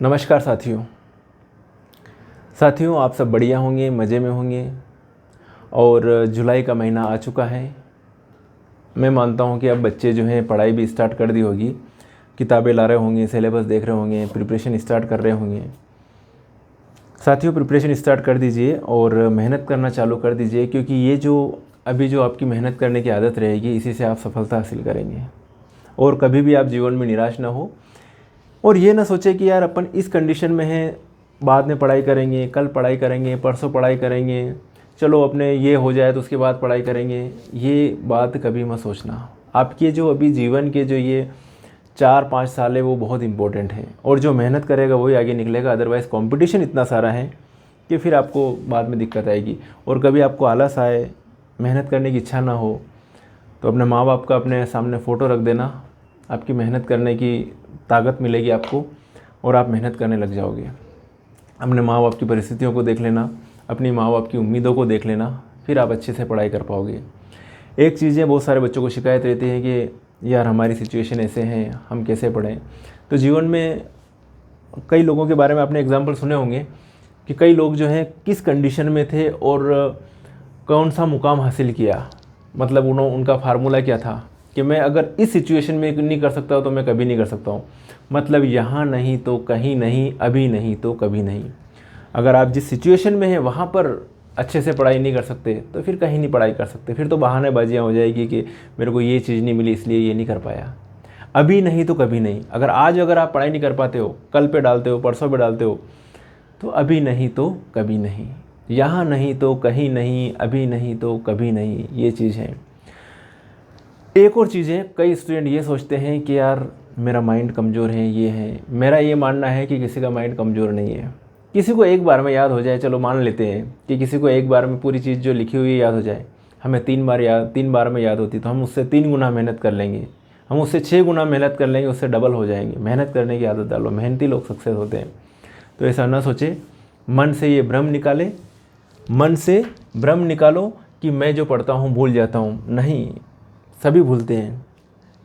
नमस्कार साथियों, आप सब बढ़िया होंगे, मज़े में होंगे। और जुलाई का महीना आ चुका है। मैं मानता हूँ कि अब बच्चे जो हैं पढ़ाई भी स्टार्ट कर दी होगी, किताबें ला रहे होंगे, सिलेबस देख रहे होंगे, प्रिपरेशन स्टार्ट कर रहे होंगे। साथियों, प्रिपरेशन स्टार्ट कर दीजिए और मेहनत करना चालू कर दीजिए, क्योंकि ये जो आपकी मेहनत करने की आदत रहेगी, इसी से आप सफलता हासिल करेंगे। और कभी भी आप जीवन में निराश ना हो और ये ना सोचे कि यार अपन इस कंडीशन में हैं, बाद में पढ़ाई करेंगे, कल पढ़ाई करेंगे, परसों पढ़ाई करेंगे, चलो अपने ये हो जाए तो उसके बाद पढ़ाई करेंगे। ये बात कभी मत सोचना। आपके जो अभी जीवन के जो ये 4-5 साल है वो बहुत इंपॉर्टेंट है, और जो मेहनत करेगा वही आगे निकलेगा। अदरवाइज़ कंपटीशन इतना सारा है कि फिर आपको बाद में दिक्कत आएगी। और कभी आपको आलस आए, मेहनत करने की इच्छा ना हो, तो अपने माँ बाप का अपने सामने फ़ोटो रख देना। आपकी मेहनत करने की ताकत मिलेगी आपको और आप मेहनत करने लग जाओगे। अपने माँ बाप की परिस्थितियों को देख लेना, अपनी माँ बाप की उम्मीदों को देख लेना, फिर आप अच्छे से पढ़ाई कर पाओगे। एक चीज़ें बहुत सारे बच्चों को शिकायत रहती है कि यार हमारी सिचुएशन ऐसे हैं, हम कैसे पढ़ें। तो जीवन में कई लोगों के बारे में आपने एग्जाम्पल सुने होंगे कि कई लोग जो हैं किस कंडीशन में थे और कौन सा मुकाम हासिल किया। मतलब उनका फार्मूला क्या था कि मैं अगर इस सिचुएशन में नहीं कर सकता तो मैं कभी नहीं कर सकता हूँ। मतलब यहाँ नहीं तो कहीं नहीं, अभी नहीं तो कभी नहीं। अगर आप जिस सिचुएशन में हैं वहाँ पर अच्छे से पढ़ाई नहीं कर सकते तो फिर कहीं नहीं पढ़ाई कर सकते। फिर तो बहानेबाजियाँ हो जाएगी कि मेरे को ये चीज़ नहीं मिली इसलिए ये नहीं कर पाया। अभी नहीं तो कभी नहीं। अगर आप पढ़ाई नहीं कर पाते हो, कल पे डालते हो, परसों पे डालते हो, तो अभी नहीं तो कभी नहीं। यहाँ नहीं तो कहीं नहीं, अभी नहीं तो कभी नहीं, ये चीज़ है। एक और चीज़ है, कई स्टूडेंट ये सोचते हैं कि यार मेरा माइंड कमज़ोर है, ये है। मेरा ये मानना है कि किसी का माइंड कमज़ोर नहीं है। किसी को एक बार में याद हो जाए, चलो मान लेते हैं कि किसी को एक बार में पूरी चीज़ जो लिखी हुई है याद हो जाए। हमें 3 बार में याद होती तो हम उससे 3 गुना मेहनत कर लेंगे, हम उससे 6 गुना मेहनत कर लेंगे, उससे डबल हो जाएंगे। मेहनत करने की आदत डालो, मेहनती लोग सक्सेस होते हैं। तो ऐसा ना सोचे, मन से ये भ्रम निकाले, मन से भ्रम निकालो कि मैं जो पढ़ता हूँ भूल जाता हूँ। नहीं, सभी भूलते हैं।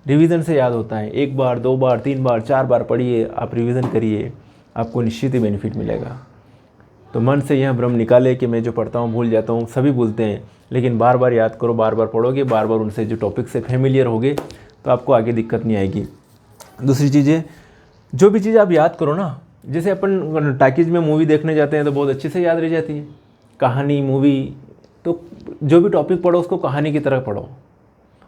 रिवीजन से याद होता है। 1 बार, 2 बार, 3 बार, 4 बार पढ़िए, आप रिवीजन करिए, आपको निश्चित ही बेनिफिट मिलेगा। तो मन से यह भ्रम निकाले कि मैं जो पढ़ता हूँ भूल जाता हूँ। सभी भूलते हैं, लेकिन बार बार याद करो, बार बार पढ़ोगे, बार बार उनसे जो टॉपिक से फेमिलियर होगे तो आपको आगे दिक्कत नहीं आएगी। दूसरी चीज़ें, जो भी चीज़ आप याद करो ना, जैसे अपन टाकीज में मूवी देखने जाते हैं तो बहुत अच्छे से याद रह जाती है कहानी, मूवी। तो जो भी टॉपिक पढ़ो उसको कहानी की तरह पढ़ो,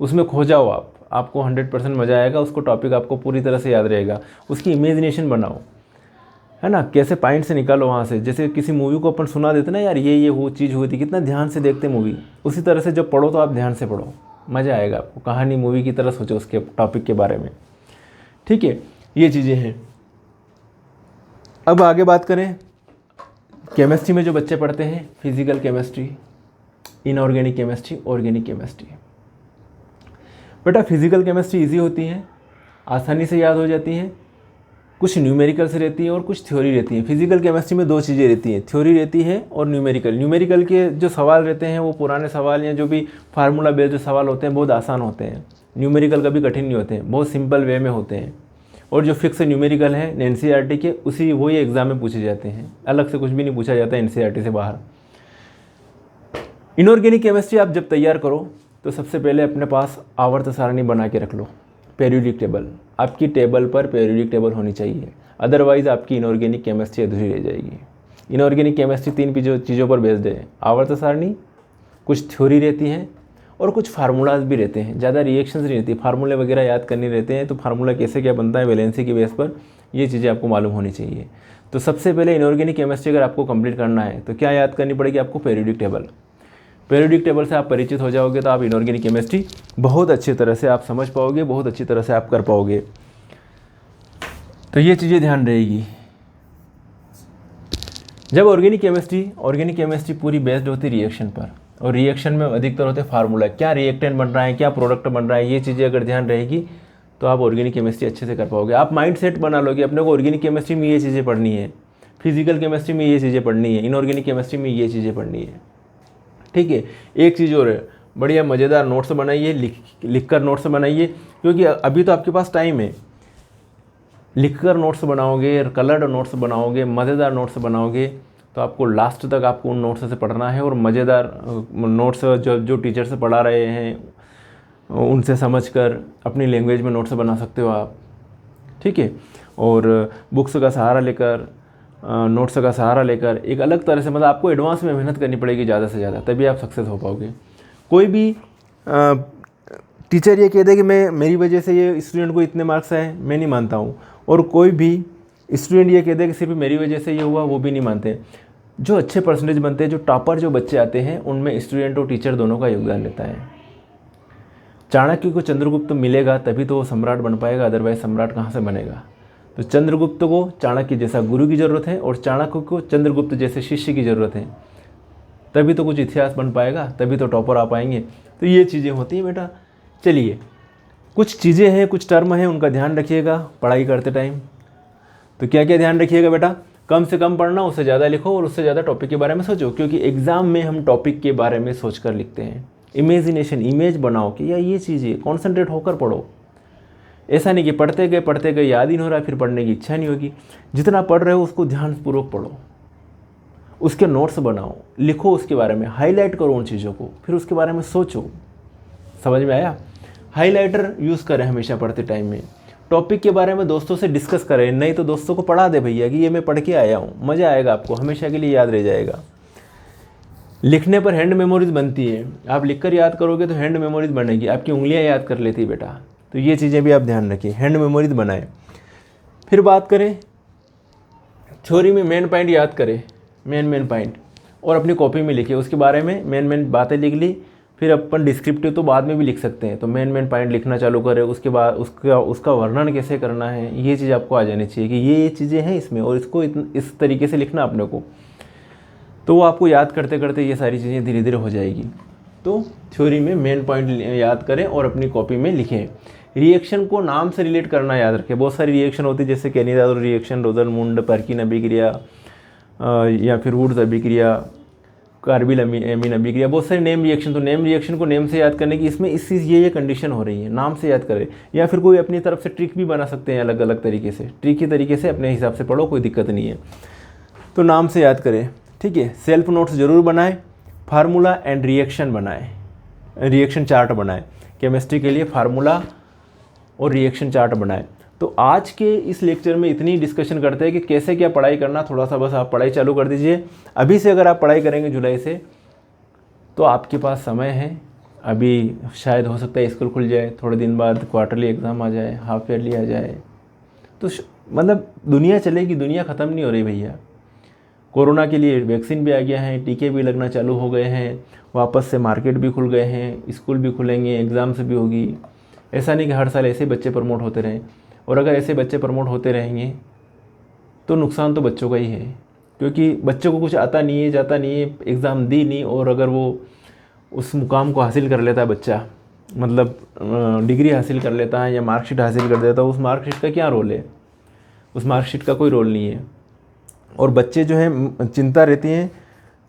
उसमें खो जाओ आपको 100% मज़ा आएगा। उसको टॉपिक आपको पूरी तरह से याद रहेगा। उसकी इमेजिनेशन बनाओ, है ना, कैसे पॉइंट से निकालो वहाँ से। जैसे किसी मूवी को अपन सुना देते ना, यार ये वो चीज़ हुई थी, कितना ध्यान से देखते मूवी। उसी तरह से जब पढ़ो तो आप ध्यान से पढ़ो, मज़ा आएगा आपको। कहानी मूवी की तरह सोचो उसके टॉपिक के बारे में। ठीक है, ये चीज़ें हैं। अब आगे बात करें, केमिस्ट्री में जो बच्चे पढ़ते हैं, physical chemistry, inorganic chemistry, organic chemistry. बेटा फिजिकल केमिस्ट्री इजी होती है, आसानी से याद हो जाती है। कुछ न्यूमेरिकल से रहती है और कुछ थ्योरी रहती है। फिजिकल केमिस्ट्री में 2 चीज़ें रहती हैं, थ्योरी रहती है और न्यूमेरिकल। न्यूमेरिकल के जो सवाल रहते हैं वो पुराने सवाल या जो भी फार्मूला बेस्ड जो सवाल होते हैं बहुत आसान होते हैं। न्यूमेरिकल कभी कठिन नहीं होते हैं, बहुत सिंपल वे में होते हैं। और जो फिक्स न्यूमेरिकल है एनसीईआरटी के, उसी वही एग्ज़ाम में पूछे जाते हैं। अलग से कुछ भी नहीं पूछा जाता है एनसीईआरटी से बाहर। इनऑर्गेनिक केमिस्ट्री आप जब तैयार करो तो सबसे पहले अपने पास आवर्त सारणी बना के रख लो, पेरियोडिक टेबल। आपकी टेबल पर पेरियोडिक टेबल होनी चाहिए, अदरवाइज़ आपकी इनऑर्गेनिक केमिस्ट्री अधूरी रह जाएगी। इनऑर्गेनिक केमिस्ट्री 3 चीज़ों पर बेस्ड है, आवर्त सारणी, कुछ थ्योरी रहती है और कुछ फार्मूलाज भी रहते हैं। ज़्यादा रिएक्शंस नहीं रहती, फार्मूले वगैरह याद करने रहते हैं। तो फार्मूला कैसे क्या बनता है वैलेंसी की बेस पर, ये चीज़ें आपको मालूम होनी चाहिए। तो सबसे पहले इनऑर्गेनिक केमिस्ट्री अगर आपको कंप्लीट करना है तो क्या याद करनी पड़ेगी आपको, पेरियोडिक टेबल। पेरियोडिक टेबल से आप परिचित हो जाओगे तो आप इनऑर्गेनिक केमिस्ट्री बहुत अच्छी तरह से आप समझ पाओगे, बहुत अच्छी तरह से आप कर पाओगे। तो ये चीज़ें ध्यान रहेगी। जब ऑर्गेनिक केमिस्ट्री पूरी बेस्ड होती है रिएक्शन पर, और रिएक्शन में अधिकतर होते हैं फार्मूला, क्या रिएक्टेंट बन रहा है, क्या प्रोडक्ट बन रहा है, ये चीज़ें अगर ध्यान रहेगी तो आप ऑर्गेनिक केमिस्ट्री अच्छे से कर पाओगे। आप माइंड सेट बना लो कि अपने को ऑर्गेनिक केमिस्ट्री में ये चीज़ें पढ़नी है, फिजिकल केमिस्ट्री में ये चीज़ें पढ़नी है, इनऑर्गेनिक केमिस्ट्री में ये चीज़ें पढ़नी है। ठीक है, एक चीज़ और है, बढ़िया मज़ेदार नोट्स बनाइए, लिख कर नोट्स बनाइए, क्योंकि अभी तो आपके पास टाइम है। लिखकर नोट्स बनाओगे, कलर्ड नोट्स बनाओगे, मज़ेदार नोट्स बनाओगे, तो आपको लास्ट तक आपको उन नोट्स से पढ़ना है। और मज़ेदार नोट्स जो टीचर से पढ़ा रहे हैं उनसे समझकर अपनी लैंग्वेज में नोट्स बना सकते हो आप, ठीक है। और बुक्स का सहारा लेकर, नोट्स का सहारा लेकर एक अलग तरह से, मतलब आपको एडवांस में मेहनत करनी पड़ेगी ज़्यादा से ज़्यादा, तभी आप सक्सेस हो पाओगे। कोई भी टीचर ये कह दे कि मेरी वजह से ये स्टूडेंट को इतने मार्क्स आए, मैं नहीं मानता हूँ। और कोई भी स्टूडेंट ये कह दे कि सिर्फ मेरी वजह से ये हुआ, वो भी नहीं मानते। जो अच्छे परसेंटेज बनते हैं, जो टॉपर जो बच्चे आते हैं, उनमें स्टूडेंट और टीचर दोनों का योगदान रहता है। चाणक्य को चंद्रगुप्त मिलेगा तभी तो वो सम्राट बन पाएगा, अदरवाइज सम्राट कहाँ से बनेगा। तो चंद्रगुप्त को चाणक्य जैसा गुरु की ज़रूरत है और चाणक्य को चंद्रगुप्त जैसे शिष्य की ज़रूरत है, तभी तो कुछ इतिहास बन पाएगा, तभी तो टॉपर आ पाएंगे। तो ये चीज़ें होती हैं बेटा। चलिए, कुछ चीज़ें हैं, कुछ टर्म हैं, उनका ध्यान रखिएगा पढ़ाई करते टाइम। तो क्या क्या ध्यान रखिएगा बेटा? कम से कम पढ़ना, उससे ज़्यादा लिखो और उससे ज़्यादा टॉपिक के बारे में सोचो, क्योंकि एग्ज़ाम में हम टॉपिक के बारे में सोच कर लिखते हैं। इमेजिनेशन, इमेज बनाओ कि यार ये चीज़ें, कॉन्सेंट्रेट होकर पढ़ो। ऐसा नहीं कि पढ़ते गए याद ही नहीं हो रहा, फिर पढ़ने की इच्छा नहीं होगी। जितना पढ़ रहे हो उसको ध्यानपूर्वक पढ़ो, उसके नोट्स बनाओ, लिखो उसके बारे में, हाईलाइट करो उन चीज़ों को, फिर उसके बारे में सोचो। समझ में आया? हाईलाइटर यूज़ करें हमेशा पढ़ते टाइम में। टॉपिक के बारे में दोस्तों से डिस्कस करें, नहीं तो दोस्तों को पढ़ा दे भैया कि ये मैं पढ़ के आया हूँ, मज़ा आएगा आपको, हमेशा के लिए याद रह जाएगा। लिखने पर हैंड मेमोरीज बनती है। आप लिखकर याद करोगे तो हैंड मेमोरीज बनेगी, आपकी उंगलियाँ याद कर लेती है बेटा। तो ये चीज़ें भी आप ध्यान रखिए, हैंड मेमोरीज बनाएं। फिर बात करें थ्योरी में, मेन पॉइंट याद करें, मेन पॉइंट, और अपनी कॉपी में लिखिए उसके बारे में। मेन बातें लिख ली, फिर अपन डिस्क्रिप्टिव तो बाद में भी लिख सकते हैं। तो मेन पॉइंट लिखना चालू करें, उसके बाद उसका वर्णन कैसे करना है, ये चीज़ आपको आ जानी चाहिए कि ये चीज़ें हैं इसमें, और इसको इस तरीके से लिखना अपने को। तो वो आपको याद करते करते ये सारी चीज़ें धीरे धीरे हो जाएगी। तो थ्योरी में मेन पॉइंट याद करें और अपनी कॉपी में लिखें। रिएक्शन को नाम से रिलेट करना याद रखें। बहुत सारी रिएक्शन होती है, जैसे कैनिडाल रिएक्शन, रोजरमुंड, पर्किन अभिक्रिया, या फिर वुड्स अभिक्रिया, कार्बिल एमीन अभिक्रिया, बहुत सारे नेम रिएक्शन। तो नेम रिएक्शन को नेम से याद करने की, इसमें इस ये कंडीशन हो रही है, नाम से याद करें। या फिर कोई अपनी तरफ से ट्रिक भी बना सकते हैं, अलग अलग तरीके से, ट्रिक के तरीके से अपने हिसाब से पढ़ो, कोई दिक्कत नहीं है। तो नाम से याद करें, ठीक है। सेल्फ नोट्स ज़रूर बनाएं, फार्मूला एंड रिएक्शन बनाएं, रिएक्शन चार्ट बनाएं। केमिस्ट्री के लिए फार्मूला और रिएक्शन चार्ट बनाएं। तो आज के इस लेक्चर में इतनी डिस्कशन करते हैं कि कैसे क्या पढ़ाई करना। थोड़ा सा बस आप पढ़ाई चालू कर दीजिए अभी से। अगर आप पढ़ाई करेंगे जुलाई से तो आपके पास समय है। अभी शायद हो सकता है स्कूल खुल जाए, थोड़े दिन बाद क्वार्टरली एग्ज़ाम आ जाए, हाफ ईयरली आ जाए, तो मतलब दुनिया चलेगी। दुनिया ख़त्म नहीं हो रही भैया। कोरोना के लिए वैक्सीन भी आ गया है, टीके भी लगना चालू हो गए हैं, वापस से मार्केट भी खुल गए हैं, स्कूल भी खुलेंगे, एग्ज़ाम्स भी होगी। ऐसा नहीं कि हर साल ऐसे बच्चे प्रमोट होते रहें। और अगर ऐसे बच्चे प्रमोट होते रहेंगे तो नुकसान तो बच्चों का ही है, क्योंकि बच्चों को कुछ आता नहीं है, जाता नहीं है, एग्ज़ाम दी नहीं, और अगर वो उस मुकाम को हासिल कर लेता है बच्चा, मतलब डिग्री हासिल कर लेता है या मार्कशीट हासिल कर देता है, उस मार्कशीट का क्या रोल है? उस मार्कशीट का कोई रोल नहीं है। और बच्चे जो हैं, चिंता रहती है,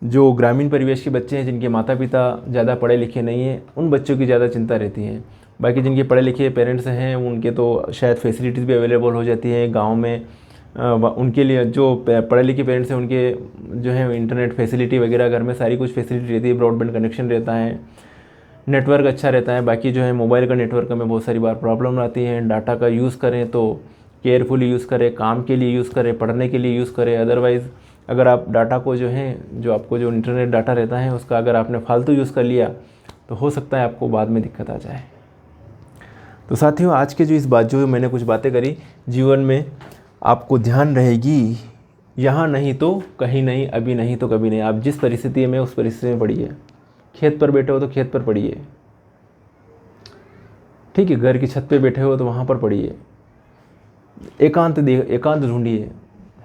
जो ग्रामीण परिवेश के बच्चे हैं, जिनके माता पिता ज़्यादा पढ़े लिखे नहीं हैं, उन बच्चों की ज़्यादा चिंता रहती है। बाकी जिनके पढ़े लिखे पेरेंट्स हैं, उनके तो शायद फैसिलिटीज़ भी अवेलेबल हो जाती हैं गांव में। उनके लिए जो पढ़े लिखे पेरेंट्स हैं, उनके जो है इंटरनेट फैसिलिटी वगैरह घर में सारी कुछ फैसिलिटी रहती है, ब्रॉडबैंड कनेक्शन रहता है, नेटवर्क अच्छा रहता है। बाकी जो है मोबाइल का नेटवर्क में बहुत सारी बार प्रॉब्लम आती है। डाटा का यूज़ करें तो केयरफुली यूज़ करें, काम के लिए यूज़ करें, पढ़ने के लिए यूज़ करें। अदरवाइज़ अगर आप डाटा को जो है, जो आपको जो इंटरनेट डाटा रहता है, उसका अगर आपने फालतू यूज़ कर लिया तो हो सकता है आपको बाद में दिक्कत आ जाए। तो साथियों, आज के जो इस बात, जो मैंने कुछ बातें करी, जीवन में आपको ध्यान रहेगी। यहाँ नहीं तो कहीं नहीं, अभी नहीं तो कभी नहीं। आप जिस परिस्थिति में, उस परिस्थिति में पढ़िए। खेत पर बैठे हो तो खेत पर पढ़िए, ठीक है। घर की छत पे बैठे हो तो वहाँ पर पढ़िए। एकांत ढूंढिए,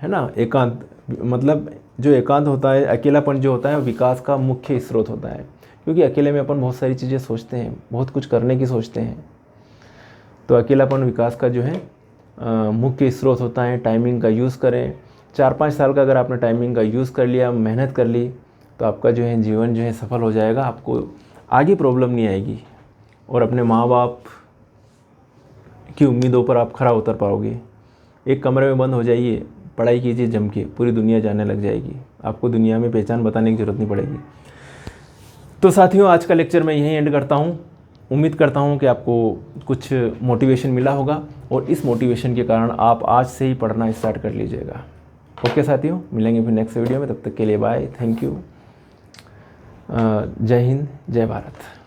है ना। एकांत मतलब जो एकांत होता है, अकेलापन जो होता है, विकास का मुख्य स्रोत होता है। क्योंकि अकेले में अपन बहुत सारी चीज़ें सोचते हैं, बहुत कुछ करने की सोचते हैं। तो अकेलापन विकास का जो है मुख्य स्रोत होता है। टाइमिंग का यूज़ करें। 4-5 साल का अगर आपने टाइमिंग का यूज़ कर लिया, मेहनत कर ली, तो आपका जो है जीवन जो है सफल हो जाएगा। आपको आगे प्रॉब्लम नहीं आएगी और अपने माँ बाप की उम्मीदों पर आप खरा उतर पाओगे। एक कमरे में बंद हो जाइए, पढ़ाई कीजिए जम के, पूरी दुनिया जानने लग जाएगी, आपको दुनिया में पहचान बताने की ज़रूरत नहीं पड़ेगी। तो साथियों, आज का लेक्चर मैं यहीं एंड करता हूँ। उम्मीद करता हूँ कि आपको कुछ मोटिवेशन मिला होगा और इस मोटिवेशन के कारण आप आज से ही पढ़ना स्टार्ट कर लीजिएगा। ओके साथियों, मिलेंगे फिर नेक्स्ट वीडियो में, तब तक के लिए बाय, थैंक यू, जय हिंद, जय भारत।